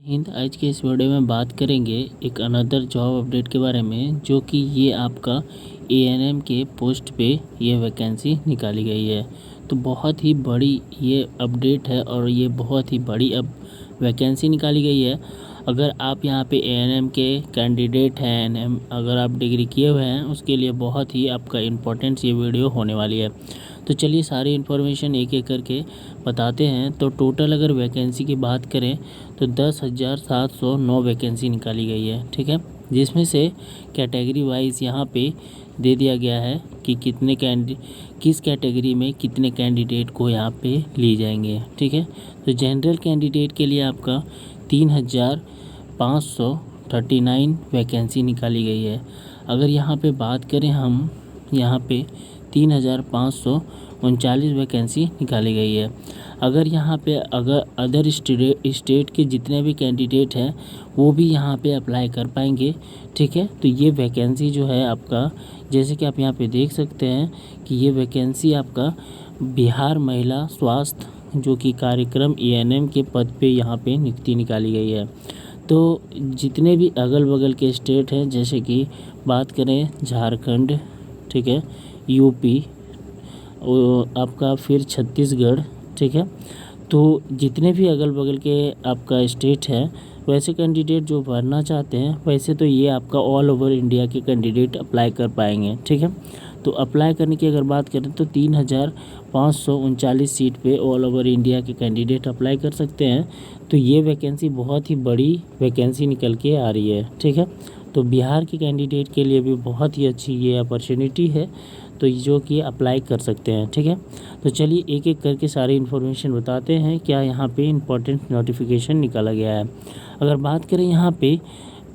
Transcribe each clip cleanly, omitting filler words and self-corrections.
हिंद आज के इस वीडियो में बात करेंगे एक अनदर जॉब अपडेट के बारे में, जो कि ये आपका एएनएम के पोस्ट पे ये वैकेंसी निकाली गई है। तो बहुत ही बड़ी ये अपडेट है और ये बहुत ही बड़ी अब वैकेंसी निकाली गई है। अगर आप यहाँ पे एएनएम के कैंडिडेट हैं, एएनएम अगर आप डिग्री किए हुए हैं, उसके लिए बहुत ही आपका इम्पोर्टेंट ये वीडियो होने वाली है। तो चलिए सारी इन्फॉर्मेशन एक एक करके बताते हैं। तो टोटल अगर वैकेंसी की बात करें तो 10,709 वैकेंसी निकाली गई है, ठीक है। जिसमें से कैटेगरी वाइज यहाँ पे दे दिया गया है कि किस कैटेगरी में कितने कैंडिडेट को यहाँ पे लिए जाएंगे, ठीक है। तो जनरल कैंडिडेट के लिए आपका 3,539 वैकेंसी निकाली गई है। अगर यहाँ पे बात करें हम, यहाँ पे 3,539 वैकेंसी निकाली गई है। अगर यहाँ पे अदर स्टेट के जितने भी कैंडिडेट हैं वो भी यहाँ पे अप्लाई कर पाएंगे, ठीक है। तो ये वैकेंसी जो है आपका, जैसे कि आप यहाँ पे देख सकते हैं कि ये वैकेंसी आपका बिहार महिला स्वास्थ्य जो कि कार्यक्रम एएनएम के पद पे यहाँ पे नियुक्ति निकाली गई है। तो जितने भी अगल बगल के स्टेट हैं, जैसे कि बात करें झारखंड, ठीक है, यूपी, आपका फिर छत्तीसगढ़, ठीक है। तो जितने भी अगल बगल के आपका स्टेट है, वैसे कैंडिडेट जो भरना चाहते हैं, वैसे तो ये आपका ऑल ओवर इंडिया के कैंडिडेट अप्लाई कर पाएंगे, ठीक है। तो अप्लाई करने की अगर बात करें तो 3,539 सीट पे ऑल ओवर इंडिया के कैंडिडेट अप्लाई कर सकते हैं। तो ये वैकेंसी बहुत ही बड़ी वैकेंसी निकल के आ रही है, ठीक है। तो बिहार के कैंडिडेट के लिए भी बहुत ही अच्छी ये अपॉर्चुनिटी है, तो जो कि अप्लाई कर सकते हैं, ठीक है। तो चलिए एक एक करके सारी इन्फॉर्मेशन बताते हैं क्या यहाँ पे इम्पोर्टेंट नोटिफिकेशन निकाला गया है। अगर बात करें यहाँ पे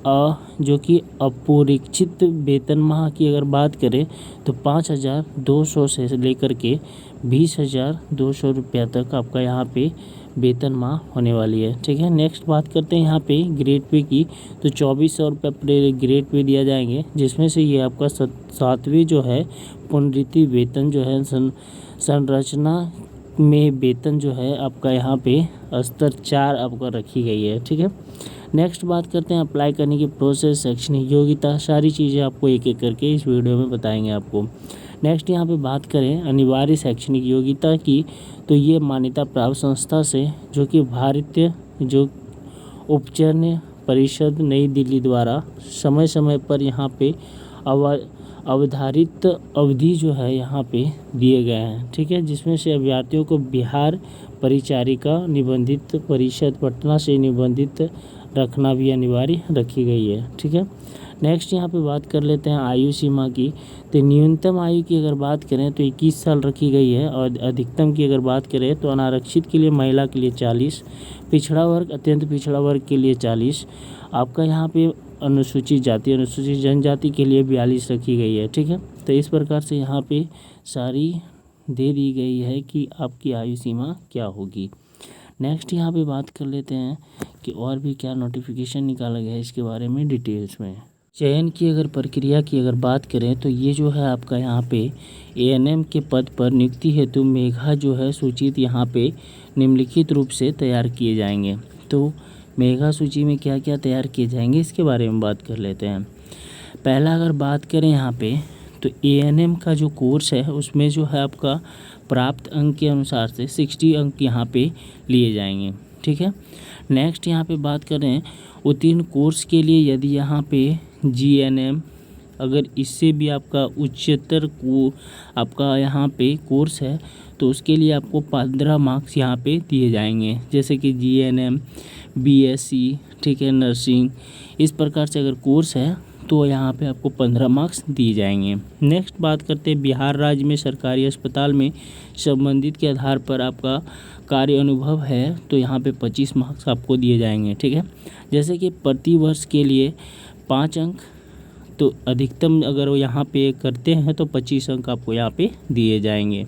जो कि अपूरीक्षित वेतन माह की अगर बात करें तो 5,200 से लेकर के 20,200 रुपया तक आपका यहाँ पे वेतन माह होने वाली है, ठीक है। नेक्स्ट बात करते हैं यहाँ पे ग्रेड पे की, तो 2,400 रुपये पर ग्रेड पे दिया जाएंगे, जिसमें से ये आपका 7वीं जो है पुनरीति वेतन जो है संरचना में वेतन जो है आपका यहाँ पे स्तर 4 आपका रखी गई है, ठीक है। नेक्स्ट बात करते हैं अप्लाई करने की प्रोसेस, शैक्षणिक योग्यता, सारी चीज़ें आपको एक एक करके इस वीडियो में बताएंगे आपको। नेक्स्ट यहाँ पे बात करें अनिवार्य शैक्षणिक योग्यता की, तो ये मान्यता प्राप्त संस्था से जो कि भारतीय जो उपचयन परिषद नई दिल्ली द्वारा समय समय पर यहाँ पे अवधारित अवधि जो है यहाँ पे दिए गए हैं, ठीक है। जिसमें से अभ्यर्थियों को बिहार परिचारिका निबंधित परिषद पटना से निबंधित रखना भी अनिवार्य रखी गई है, ठीक है। नेक्स्ट यहाँ पे बात कर लेते हैं आयु सीमा की, तो न्यूनतम आयु की अगर बात करें तो 21 साल रखी गई है, और अधिकतम की अगर बात करें तो अनारक्षित के लिए महिला के लिए 40, पिछड़ा वर्ग अत्यंत पिछड़ा वर्ग के लिए 40, आपका यहाँ पे अनुसूचित जाति अनुसूचित जनजाति के लिए 42 रखी गई है, ठीक है। तो इस प्रकार से यहाँ पे सारी दे दी गई है कि आपकी आयु सीमा क्या होगी। नेक्स्ट यहाँ पे बात कर लेते हैं कि और भी क्या नोटिफिकेशन निकाला गया है इसके बारे में डिटेल्स में। चयन की अगर प्रक्रिया की अगर बात करें तो ये जो है आपका यहाँ पे एएनएम के पद पर नियुक्ति हेतु मेघा जो है सूचित यहाँ पे निम्नलिखित रूप से तैयार किए जाएंगे। तो मेघा सूची में क्या क्या तैयार किए जाएंगे इसके बारे में बात कर लेते हैं। पहला अगर बात करें यहाँ पे तो एएनएम का जो कोर्स है उसमें जो है आपका प्राप्त अंक के अनुसार से 60 अंक यहाँ पे लिए जाएंगे, ठीक है। नेक्स्ट यहाँ पे बात करें उत्तीर्ण कोर्स के लिए, यदि यहाँ पे जीएनएम अगर इससे भी आपका उच्चतर को आपका यहाँ पे कोर्स है तो उसके लिए आपको 15 मार्क्स यहाँ पे दिए जाएंगे, जैसे कि जीएनएम, बीएससी, ठीक है, नर्सिंग, इस प्रकार से अगर कोर्स है तो यहाँ पे आपको 15 मार्क्स दिए जाएंगे। नेक्स्ट बात करते हैं बिहार राज्य में सरकारी अस्पताल में संबंधित के आधार पर आपका कार्य अनुभव है तो यहाँ पे 25 मार्क्स आपको दिए जाएंगे, ठीक है। जैसे कि प्रति वर्ष के लिए 5 अंक, तो अधिकतम अगर वो यहाँ पे करते हैं तो 25 अंक आपको यहाँ पे दिए जाएंगे,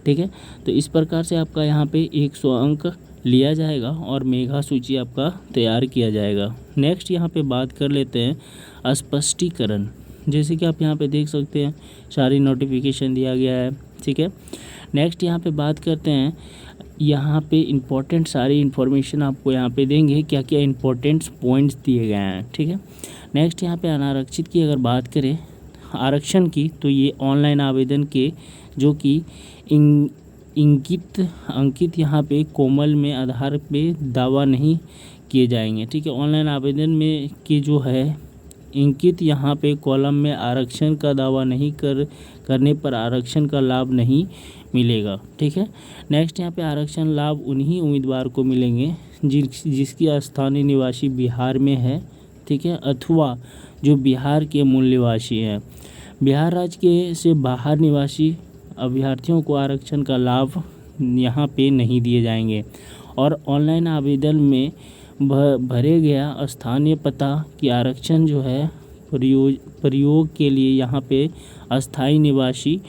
ठीक है। तो इस प्रकार से आपका यहाँ पे 100 अंक लिया जाएगा और मेघा सूची आपका तैयार किया जाएगा। नेक्स्ट यहाँ पे बात कर लेते हैं स्पष्टीकरण, जैसे कि आप यहाँ पे देख सकते हैं सारी नोटिफिकेशन दिया गया है, ठीक है। नेक्स्ट यहाँ पे बात करते हैं यहाँ पे इम्पोर्टेंट सारी इन्फॉर्मेशन आपको यहाँ पे देंगे, क्या क्या इम्पोर्टेंट पॉइंट्स दिए गए हैं, ठीक है। नेक्स्ट यहाँ पे अनारक्षित की अगर बात करें आरक्षण की, तो ये ऑनलाइन आवेदन के जो कि अंकित यहाँ पे कोमल में आधार पे दावा नहीं किए जाएंगे, ठीक है। ऑनलाइन आवेदन में कि जो है अंकित यहाँ पे कॉलम में आरक्षण का दावा नहीं करने पर आरक्षण का लाभ नहीं मिलेगा, ठीक है। नेक्स्ट यहाँ पे आरक्षण लाभ उन्हीं उम्मीदवार को मिलेंगे जिसकी स्थानीय निवासी बिहार में है, ठीक है, अथवा जो बिहार के मूल निवासी हैं। बिहार राज्य के से बाहर निवासी अभ्यर्थियों को आरक्षण का लाभ यहाँ पे नहीं दिए जाएंगे। और ऑनलाइन आवेदन में भरे गया स्थानीय पता कि आरक्षण जो है प्रयोग के लिए यहाँ पे अस्थायी निवासी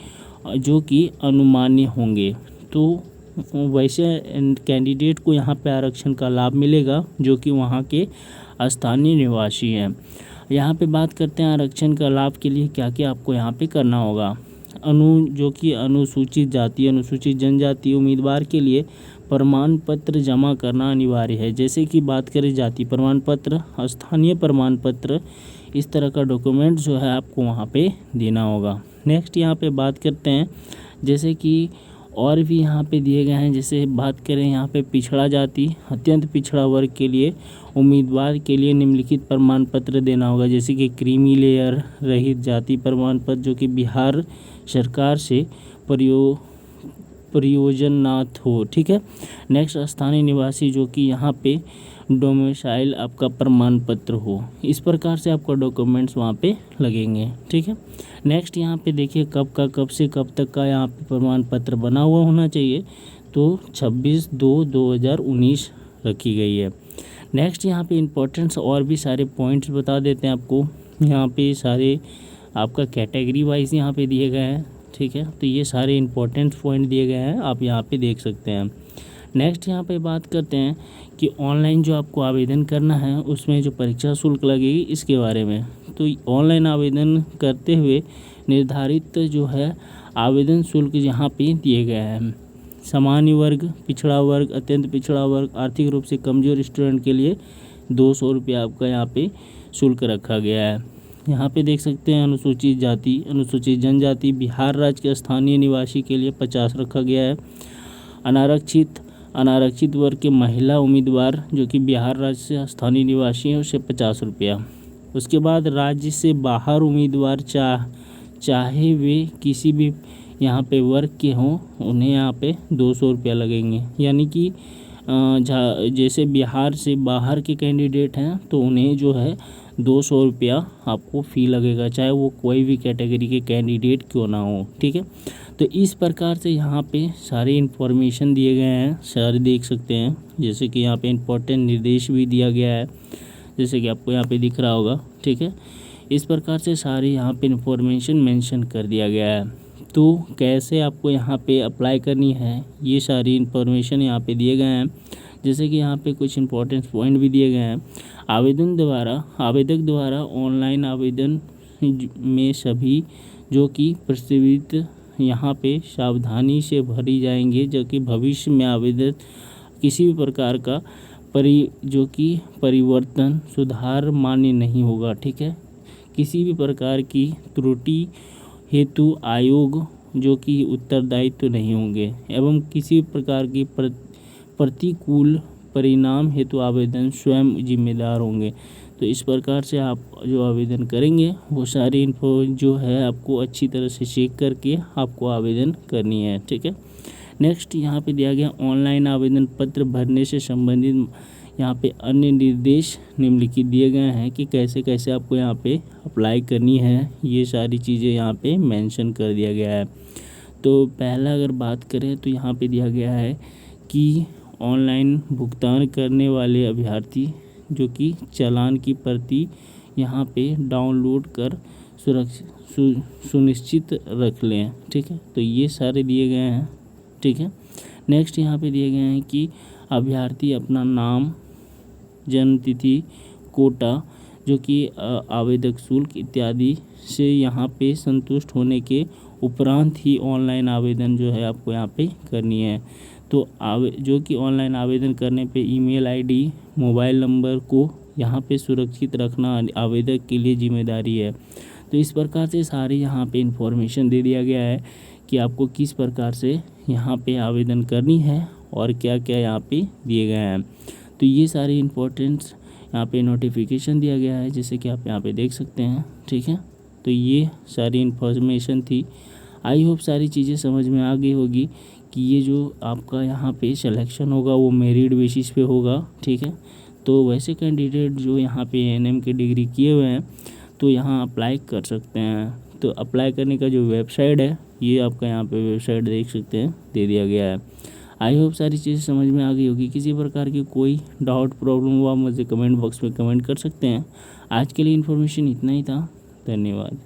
जो कि अनुमान्य होंगे, तो वैसे कैंडिडेट को यहाँ पे आरक्षण का लाभ मिलेगा जो कि वहाँ के स्थानीय निवासी हैं। यहाँ पे बात करते हैं आरक्षण का लाभ के लिए क्या क्या आपको यहाँ पे करना होगा। जो कि अनुसूचित जाति अनुसूचित जनजाति उम्मीदवार के लिए प्रमाण पत्र जमा करना अनिवार्य है। जैसे कि बात करें जाति प्रमाण पत्र, स्थानीय प्रमाण पत्र, इस तरह का डॉक्यूमेंट जो है आपको वहाँ पे देना होगा। नेक्स्ट यहाँ पे बात करते हैं जैसे कि और भी यहाँ पे दिए गए हैं। जैसे बात करें यहाँ पे पिछड़ा जाति अत्यंत पिछड़ा वर्ग के लिए उम्मीदवार के लिए निम्नलिखित प्रमाण पत्र देना होगा, जैसे कि क्रीमी लेयर रहित जाति प्रमाण पत्र जो कि बिहार सरकार से प्रयोजननाथ हो, ठीक है। नेक्स्ट स्थानीय निवासी जो कि यहाँ पे डोमिसाइल आपका प्रमाण पत्र हो। इस प्रकार से आपका डॉक्यूमेंट्स वहाँ पे लगेंगे, ठीक है। नेक्स्ट यहाँ पे देखिए कब से कब तक का यहाँ पे प्रमाण पत्र बना हुआ होना चाहिए, तो 26/2/2019 रखी गई है। नेक्स्ट यहाँ पे इम्पोर्टेंट्स और भी सारे पॉइंट्स बता देते हैं आपको। यहाँ पे सारे आपका कैटेगरी वाइज यहाँ पे दिए गए हैं, ठीक है। तो ये सारे इम्पोर्टेंट पॉइंट दिए गए हैं, आप यहाँ पे देख सकते हैं। नेक्स्ट यहाँ पे बात करते हैं कि ऑनलाइन जो आपको आवेदन करना है उसमें जो परीक्षा शुल्क लगेगी इसके बारे में। तो ऑनलाइन आवेदन करते हुए निर्धारित जो है आवेदन शुल्क यहाँ पे दिए गए हैं। सामान्य वर्ग, पिछड़ा वर्ग, अत्यंत पिछड़ा वर्ग, आर्थिक रूप से कमज़ोर स्टूडेंट के लिए 200 रुपया आपका यहाँ पे शुल्क रखा गया है। यहाँ पे देख सकते हैं अनुसूचित जाति अनुसूचित जनजाति बिहार राज्य के स्थानीय निवासी के लिए 50 रखा गया है। अनारक्षित वर्ग के महिला उम्मीदवार जो कि बिहार राज्य से स्थानीय निवासी हैं उसे 50 रुपया। उसके बाद राज्य से बाहर उम्मीदवार चाहे वे किसी भी यहाँ पे वर्ग के हों उन्हें यहाँ पे 200 रुपया लगेंगे। यानी कि जैसे बिहार से बाहर के कैंडिडेट हैं तो उन्हें जो है 200 रुपया आपको फ़ी लगेगा, चाहे वो कोई भी कैटेगरी के कैंडिडेट क्यों ना हो, ठीक है। तो इस प्रकार से यहाँ पे सारी इन्फॉर्मेशन दिए गए हैं, सारे देख सकते हैं। जैसे कि यहाँ पे इम्पोर्टेंट निर्देश भी दिया गया है, जैसे कि आपको यहाँ पे दिख रहा होगा, ठीक है। इस प्रकार से सारी यहाँ पे इन्फॉर्मेशन मेंशन कर दिया गया है। तो कैसे आपको यहाँ पे अप्लाई करनी है ये सारी इन्फॉर्मेशन यहाँ पे दिए गए हैं। जैसे कि यहाँ पे कुछ इंपॉर्टेंट पॉइंट भी दिए गए हैं। आवेदक द्वारा ऑनलाइन आवेदन में सभी जो कि प्रस्तावित यहाँ पे सावधानी से भरी जाएंगे, जो कि भविष्य में आवेदन किसी भी प्रकार का परिवर्तन सुधार मान्य नहीं होगा, ठीक है। किसी भी प्रकार की त्रुटि हेतु आयोग जो कि उत्तरदायित्व नहीं होंगे एवं किसी प्रकार की प्रतिकूल परिणाम हेतु आवेदन स्वयं जिम्मेदार होंगे। तो इस प्रकार से आप जो आवेदन करेंगे वो सारी इन्फो जो है आपको अच्छी तरह से चेक करके आपको आवेदन करनी है, ठीक है। नेक्स्ट यहाँ पे दिया गया ऑनलाइन आवेदन पत्र भरने से संबंधित यहाँ पे अन्य निर्देश निम्नलिखित दिए गए हैं कि कैसे कैसे आपको यहाँ पे अप्लाई करनी है। ये सारी चीज़ें यहाँ पे मेंशन कर दिया गया है। तो पहला अगर बात करें तो यहाँ पे दिया गया है कि ऑनलाइन भुगतान करने वाले अभ्यर्थी जो कि चालान की प्रति यहाँ पे डाउनलोड कर सुनिश्चित रख लें, ठीक है। तो ये सारे दिए गए हैं, ठीक है। नेक्स्ट यहाँ पे दिए गए हैं कि अभ्यर्थी अपना नाम, जन्मतिथि, कोटा जो कि आवेदक शुल्क इत्यादि से यहाँ पे संतुष्ट होने के उपरांत ही ऑनलाइन आवेदन जो है आपको यहाँ पे करनी है। तो जो कि ऑनलाइन आवेदन करने पे ईमेल आईडी, मोबाइल नंबर को यहाँ पे सुरक्षित रखना आवेदक के लिए जिम्मेदारी है। तो इस प्रकार से सारी यहाँ पे इन्फॉर्मेशन दे दिया गया है कि आपको किस प्रकार से यहाँ पे आवेदन करनी है और क्या क्या यहाँ पे दिए गए हैं। तो ये सारी इम्पोर्टेंट्स यहाँ पे नोटिफिकेशन दिया गया है, जैसे कि आप यहाँ पे देख सकते हैं। ठीक है, तो ये सारी इन्फॉर्मेशन थी। आई होप सारी चीज़ें समझ में आ गई होगी कि ये जो आपका यहाँ पे सिलेक्शन होगा वो मेरिट बेसिस पे होगा। ठीक है, तो वैसे कैंडिडेट जो यहाँ पे एएनएम की डिग्री किए हुए हैं तो यहाँ अप्लाई कर सकते हैं। तो अप्लाई करने का जो वेबसाइट है ये आपका यहाँ पे वेबसाइट देख सकते हैं, दे दिया गया है। आई होप सारी चीज़ें समझ में आ गई होगी। किसी प्रकार की कोई डाउट प्रॉब्लम हुआ मुझे कमेंट बॉक्स में कमेंट कर सकते हैं। आज के लिए इन्फॉर्मेशन इतना ही था। धन्यवाद।